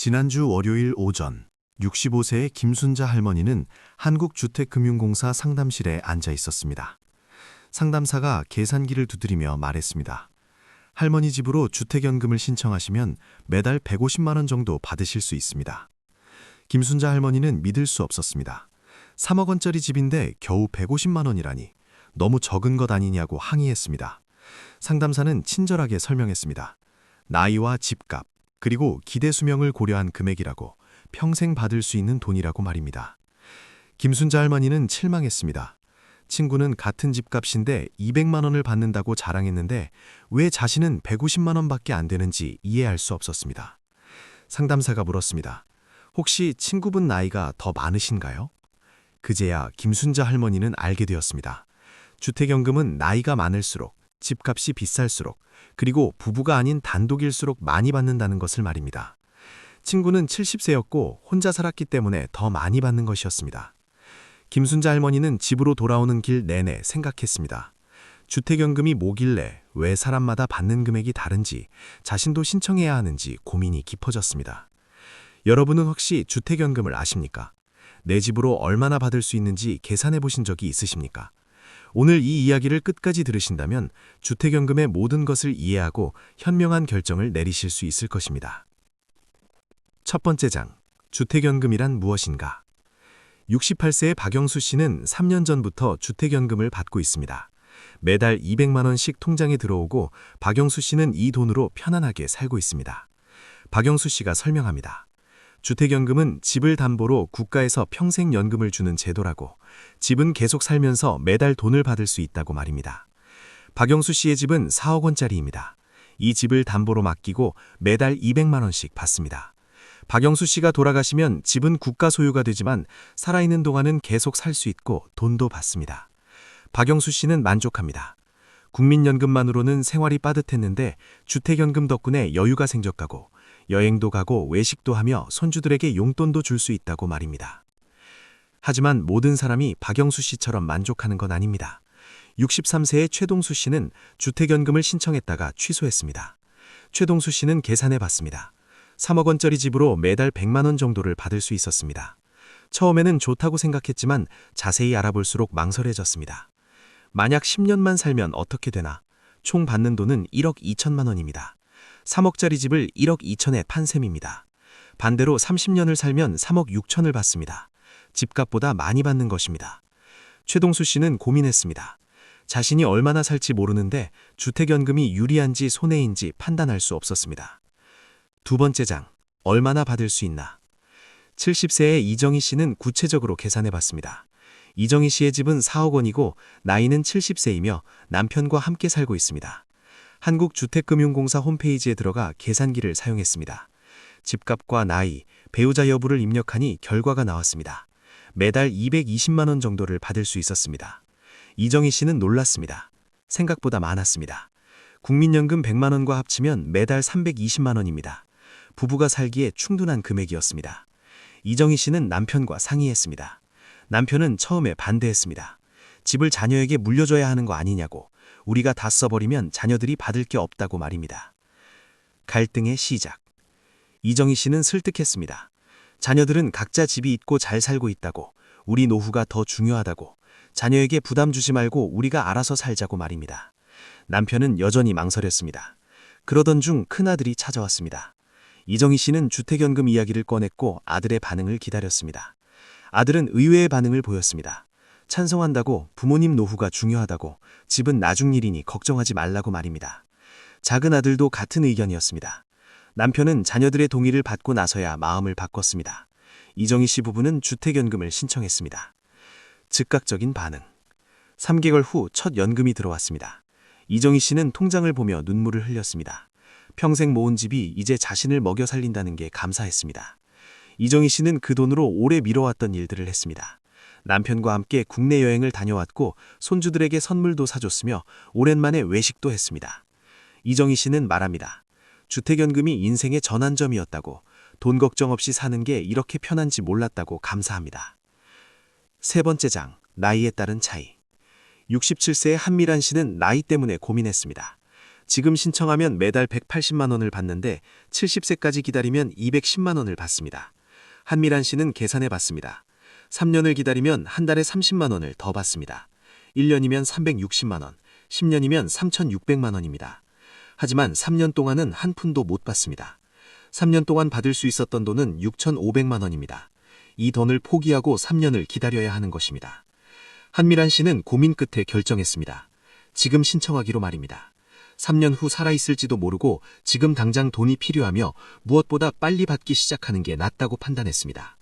지난주 월요일 오전 65세의 김순자 할머니는 한국주택금융공사 상담실에 앉아 있었습니다. 상담사가 계산기를 두드리며 말했습니다. 할머니 집으로 주택연금을 신청하시면 매달 150만 원 정도 받으실 수 있습니다. 김순자 할머니는 믿을 수 없었습니다. 3억 원짜리 집인데 겨우 150만 원이라니 너무 적은 것 아니냐고 항의했습니다. 상담사는 친절하게 설명했습니다. 나이와 집값, 그리고 기대 수명을 고려한 금액이라고, 평생 받을 수 있는 돈이라고 말입니다. 김순자 할머니는 실망했습니다. 친구는 같은 집값인데 200만 원을 받는다고 자랑했는데 왜 자신은 150만 원밖에 안 되는지 이해할 수 없었습니다. 상담사가 물었습니다. 혹시 친구분 나이가 더 많으신가요? 그제야 김순자 할머니는 알게 되었습니다. 주택연금은 나이가 많을수록, 집값이 비쌀수록, 그리고 부부가 아닌 단독일수록 많이 받는다는 것을 말입니다. 친구는 70세였고 혼자 살았기 때문에 더 많이 받는 것이었습니다. 김순자 할머니는 집으로 돌아오는 길 내내 생각했습니다. 주택연금이 뭐길래 왜 사람마다 받는 금액이 다른지, 자신도 신청해야 하는지 고민이 깊어졌습니다. 여러분은 혹시 주택연금을 아십니까? 내 집으로 얼마나 받을 수 있는지 계산해 보신 적이 있으십니까? 오늘 이 이야기를 끝까지 들으신다면 주택연금의 모든 것을 이해하고 현명한 결정을 내리실 수 있을 것입니다. 첫 번째 장, 주택연금이란 무엇인가? 68세의 박영수 씨는 3년 전부터 주택연금을 받고 있습니다. 매달 200만 원씩 통장에 들어오고 박영수 씨는 이 돈으로 편안하게 살고 있습니다. 박영수 씨가 설명합니다. 주택연금은 집을 담보로 국가에서 평생 연금을 주는 제도라고, 집은 계속 살면서 매달 돈을 받을 수 있다고 말입니다. 박영수 씨의 집은 4억 원짜리입니다. 이 집을 담보로 맡기고 매달 200만 원씩 받습니다. 박영수 씨가 돌아가시면 집은 국가 소유가 되지만 살아있는 동안은 계속 살 수 있고 돈도 받습니다. 박영수 씨는 만족합니다. 국민연금만으로는 생활이 빠듯했는데 주택연금 덕분에 여유가 생겼고 여행도 가고 외식도 하며 손주들에게 용돈도 줄 수 있다고 말입니다. 하지만 모든 사람이 박영수 씨처럼 만족하는 건 아닙니다. 63세의 최동수 씨는 주택연금을 신청했다가 취소했습니다. 최동수 씨는 계산해 봤습니다. 3억 원짜리 집으로 매달 100만 원 정도를 받을 수 있었습니다. 처음에는 좋다고 생각했지만 자세히 알아볼수록 망설여졌습니다. 만약 10년만 살면 어떻게 되나? 총 받는 돈은 1억 2천만 원입니다. 3억짜리 집을 1억 2천에 판 셈입니다. 반대로 30년을 살면 3억 6천을 받습니다. 집값보다 많이 받는 것입니다. 최동수 씨는 고민했습니다. 자신이 얼마나 살지 모르는데 주택연금이 유리한지 손해인지 판단할 수 없었습니다. 두 번째 장, 얼마나 받을 수 있나? 70세의 이정희 씨는 구체적으로 계산해 봤습니다. 이정희 씨의 집은 4억 원이고 나이는 70세이며 남편과 함께 살고 있습니다. 한국주택금융공사 홈페이지에 들어가 계산기를 사용했습니다. 집값과 나이, 배우자 여부를 입력하니 결과가 나왔습니다. 매달 220만 원 정도를 받을 수 있었습니다. 이정희 씨는 놀랐습니다. 생각보다 많았습니다. 국민연금 100만 원과 합치면 매달 320만 원입니다. 부부가 살기에 충분한 금액이었습니다. 이정희 씨는 남편과 상의했습니다. 남편은 처음에 반대했습니다. 집을 자녀에게 물려줘야 하는 거 아니냐고, 우리가 다 써버리면 자녀들이 받을 게 없다고 말입니다. 갈등의 시작. 이정희 씨는 설득했습니다. 자녀들은 각자 집이 있고 잘 살고 있다고, 우리 노후가 더 중요하다고, 자녀에게 부담 주지 말고 우리가 알아서 살자고 말입니다. 남편은 여전히 망설였습니다. 그러던 중 큰아들이 찾아왔습니다. 이정희 씨는 주택연금 이야기를 꺼냈고 아들의 반응을 기다렸습니다. 아들은 의외의 반응을 보였습니다. 찬성한다고, 부모님 노후가 중요하다고, 집은 나중 일이니 걱정하지 말라고 말입니다. 작은 아들도 같은 의견이었습니다. 남편은 자녀들의 동의를 받고 나서야 마음을 바꿨습니다. 이정희 씨 부부는 주택연금을 신청했습니다. 즉각적인 반응. 3개월 후 첫 연금이 들어왔습니다. 이정희 씨는 통장을 보며 눈물을 흘렸습니다. 평생 모은 집이 이제 자신을 먹여 살린다는 게 감사했습니다. 이정희 씨는 그 돈으로 오래 미뤄왔던 일들을 했습니다. 남편과 함께 국내 여행을 다녀왔고 손주들에게 선물도 사줬으며 오랜만에 외식도 했습니다. 이정희 씨는 말합니다. 주택연금이 인생의 전환점이었다고, 돈 걱정 없이 사는 게 이렇게 편한지 몰랐다고 감사합니다. 세 번째 장, 나이에 따른 차이. 67세의 한미란 씨는 나이 때문에 고민했습니다. 지금 신청하면 매달 180만 원을 받는데 70세까지 기다리면 210만 원을 받습니다. 한미란 씨는 계산해 봤습니다. 3년을 기다리면 한 달에 30만 원을 더 받습니다. 1년이면 360만 원, 10년이면 3,600만 원입니다. 하지만 3년 동안은 한 푼도 못 받습니다. 3년 동안 받을 수 있었던 돈은 6,500만 원입니다. 이 돈을 포기하고 3년을 기다려야 하는 것입니다. 한미란 씨는 고민 끝에 결정했습니다. 지금 신청하기로 말입니다. 3년 후 살아있을지도 모르고 지금 당장 돈이 필요하며 무엇보다 빨리 받기 시작하는 게 낫다고 판단했습니다.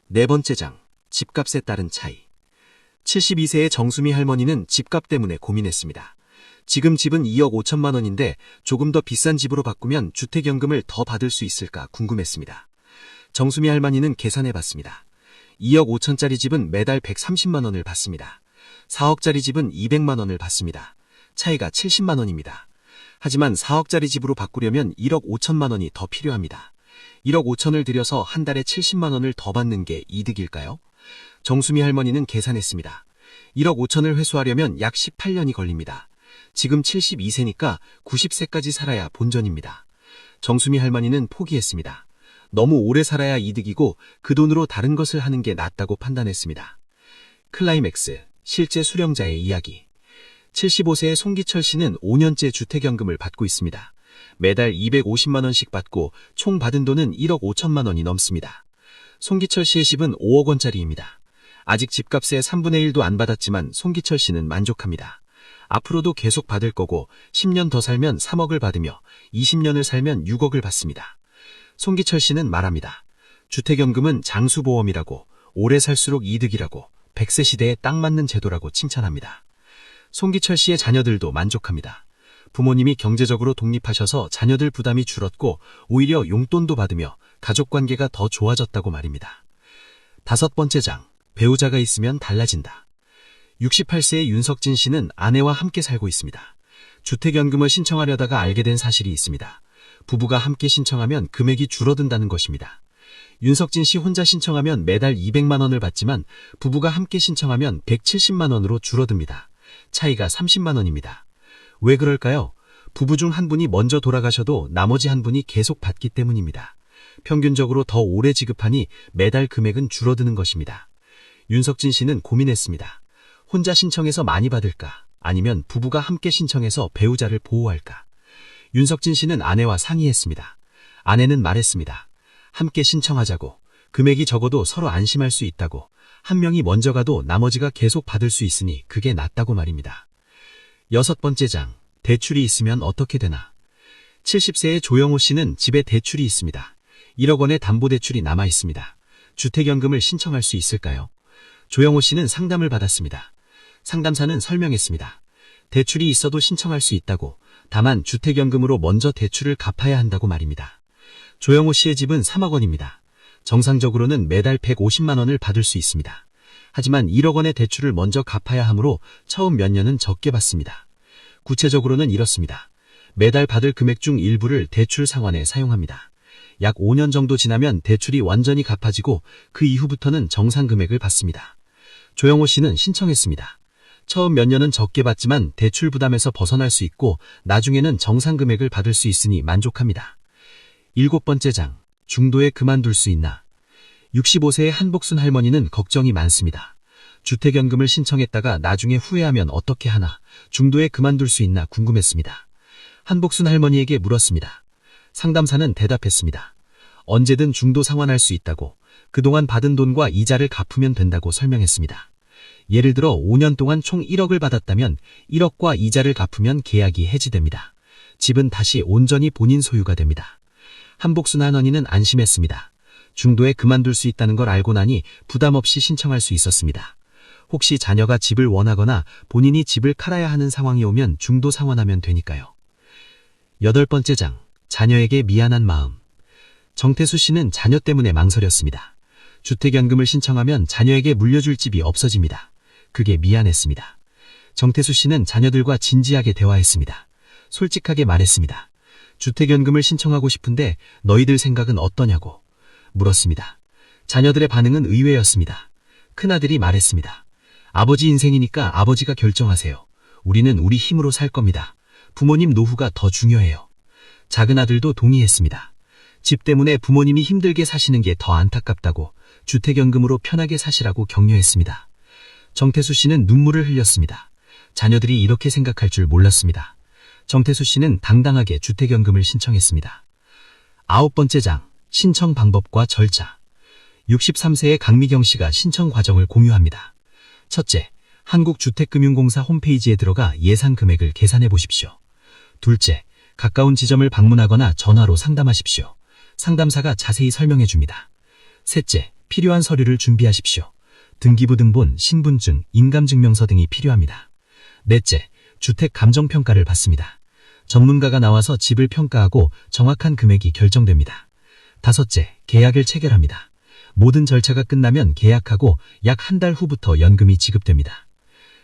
네 번째 장, 집값에 따른 차이. 72세의 정수미 할머니는 집값 때문에 고민했습니다. 지금 집은 2억 5천만 원인데 조금 더 비싼 집으로 바꾸면 주택연금을 더 받을 수 있을까 궁금했습니다. 정수미 할머니는 계산해봤습니다. 2억 5천짜리 집은 매달 130만 원을 받습니다. 4억짜리 집은 200만 원을 받습니다. 차이가 70만 원입니다. 하지만 4억짜리 집으로 바꾸려면 1억 5천만 원이 더 필요합니다. 1억 5천을 들여서 한 달에 70만 원을 더 받는 게 이득일까요? 정수미 할머니는 계산했습니다. 1억 5천을 회수하려면 약 18년이 걸립니다. 지금 72세니까 90세까지 살아야 본전입니다. 정수미 할머니는 포기했습니다. 너무 오래 살아야 이득이고 그 돈으로 다른 것을 하는 게 낫다고 판단했습니다. 클라이맥스, 실제 수령자의 이야기. 75세의 송기철 씨는 5년째 주택연금을 받고 있습니다. 매달 250만 원씩 받고 총 받은 돈은 1억 5천만 원이 넘습니다. 송기철 씨의 집은 5억 원짜리입니다. 아직 집값의 3분의 1도 안 받았지만 송기철 씨는 만족합니다. 앞으로도 계속 받을 거고 10년 더 살면 3억을 받으며 20년을 살면 6억을 받습니다. 송기철 씨는 말합니다. 주택연금은 장수보험이라고, 오래 살수록 이득이라고, 100세 시대에 딱 맞는 제도라고 칭찬합니다. 송기철 씨의 자녀들도 만족합니다. 부모님이 경제적으로 독립하셔서 자녀들 부담이 줄었고 오히려 용돈도 받으며 가족관계가 더 좋아졌다고 말입니다. 다섯 번째 장, 배우자가 있으면 달라진다. 68세의 윤석진 씨는 아내와 함께 살고 있습니다. 주택연금을 신청하려다가 알게 된 사실이 있습니다. 부부가 함께 신청하면 금액이 줄어든다는 것입니다. 윤석진 씨 혼자 신청하면 매달 200만 원을 받지만 부부가 함께 신청하면 170만 원으로 줄어듭니다. 차이가 30만 원입니다. 왜 그럴까요? 부부 중 한 분이 먼저 돌아가셔도 나머지 한 분이 계속 받기 때문입니다. 평균적으로 더 오래 지급하니 매달 금액은 줄어드는 것입니다. 윤석진 씨는 고민했습니다. 혼자 신청해서 많이 받을까? 아니면 부부가 함께 신청해서 배우자를 보호할까? 윤석진 씨는 아내와 상의했습니다. 아내는 말했습니다. 함께 신청하자고. 금액이 적어도 서로 안심할 수 있다고. 한 명이 먼저 가도 나머지가 계속 받을 수 있으니 그게 낫다고 말입니다. 여섯 번째 장, 대출이 있으면 어떻게 되나? 70세의 조영호 씨는 집에 대출이 있습니다. 1억 원의 담보대출이 남아 있습니다. 주택연금을 신청할 수 있을까요? 조영호 씨는 상담을 받았습니다. 상담사는 설명했습니다. 대출이 있어도 신청할 수 있다고, 다만 주택연금으로 먼저 대출을 갚아야 한다고 말입니다. 조영호 씨의 집은 3억 원입니다. 정상적으로는 매달 150만 원을 받을 수 있습니다. 하지만 1억 원의 대출을 먼저 갚아야 하므로 처음 몇 년은 적게 받습니다. 구체적으로는 이렇습니다. 매달 받을 금액 중 일부를 대출 상환에 사용합니다. 약 5년 정도 지나면 대출이 완전히 갚아지고 그 이후부터는 정상 금액을 받습니다. 조영호 씨는 신청했습니다. 처음 몇 년은 적게 받지만 대출 부담에서 벗어날 수 있고 나중에는 정상 금액을 받을 수 있으니 만족합니다. 일곱 번째 장, 중도에 그만둘 수 있나? 65세의 한복순 할머니는 걱정이 많습니다. 주택연금을 신청했다가 나중에 후회하면 어떻게 하나, 중도에 그만둘 수 있나 궁금했습니다. 한복순 할머니에게 물었습니다. 상담사는 대답했습니다. 언제든 중도 상환할 수 있다고, 그동안 받은 돈과 이자를 갚으면 된다고 설명했습니다. 예를 들어 5년 동안 총 1억을 받았다면 1억과 이자를 갚으면 계약이 해지됩니다. 집은 다시 온전히 본인 소유가 됩니다. 한복순 할머니는 안심했습니다. 중도에 그만둘 수 있다는 걸 알고 나니 부담 없이 신청할 수 있었습니다. 혹시 자녀가 집을 원하거나 본인이 집을 팔아야 하는 상황이 오면 중도 상환하면 되니까요. 여덟 번째 장, 자녀에게 미안한 마음. 정태수 씨는 자녀 때문에 망설였습니다. 주택연금을 신청하면 자녀에게 물려줄 집이 없어집니다. 그게 미안했습니다. 정태수 씨는 자녀들과 진지하게 대화했습니다. 솔직하게 말했습니다. 주택연금을 신청하고 싶은데 너희들 생각은 어떠냐고 물었습니다. 자녀들의 반응은 의외였습니다. 큰아들이 말했습니다. 아버지 인생이니까 아버지가 결정하세요. 우리는 우리 힘으로 살 겁니다. 부모님 노후가 더 중요해요. 작은 아들도 동의했습니다. 집 때문에 부모님이 힘들게 사시는 게 더 안타깝다고 주택연금으로 편하게 사시라고 격려했습니다. 정태수 씨는 눈물을 흘렸습니다. 자녀들이 이렇게 생각할 줄 몰랐습니다. 정태수 씨는 당당하게 주택연금을 신청했습니다. 9번째 장, 신청 방법과 절차. 63세의 강미경 씨가 신청 과정을 공유합니다. 첫째, 한국주택금융공사 홈페이지에 들어가 예상 금액을 계산해 보십시오. 둘째, 가까운 지점을 방문하거나 전화로 상담하십시오. 상담사가 자세히 설명해 줍니다. 셋째, 필요한 서류를 준비하십시오. 등기부 등본, 신분증, 인감증명서 등이 필요합니다. 넷째, 주택 감정평가를 받습니다. 전문가가 나와서 집을 평가하고 정확한 금액이 결정됩니다. 다섯째, 계약을 체결합니다. 모든 절차가 끝나면 계약하고 약 한 달 후부터 연금이 지급됩니다.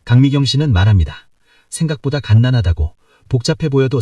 강미경 씨는 말합니다. 생각보다 간단하다고, 복잡해 보여도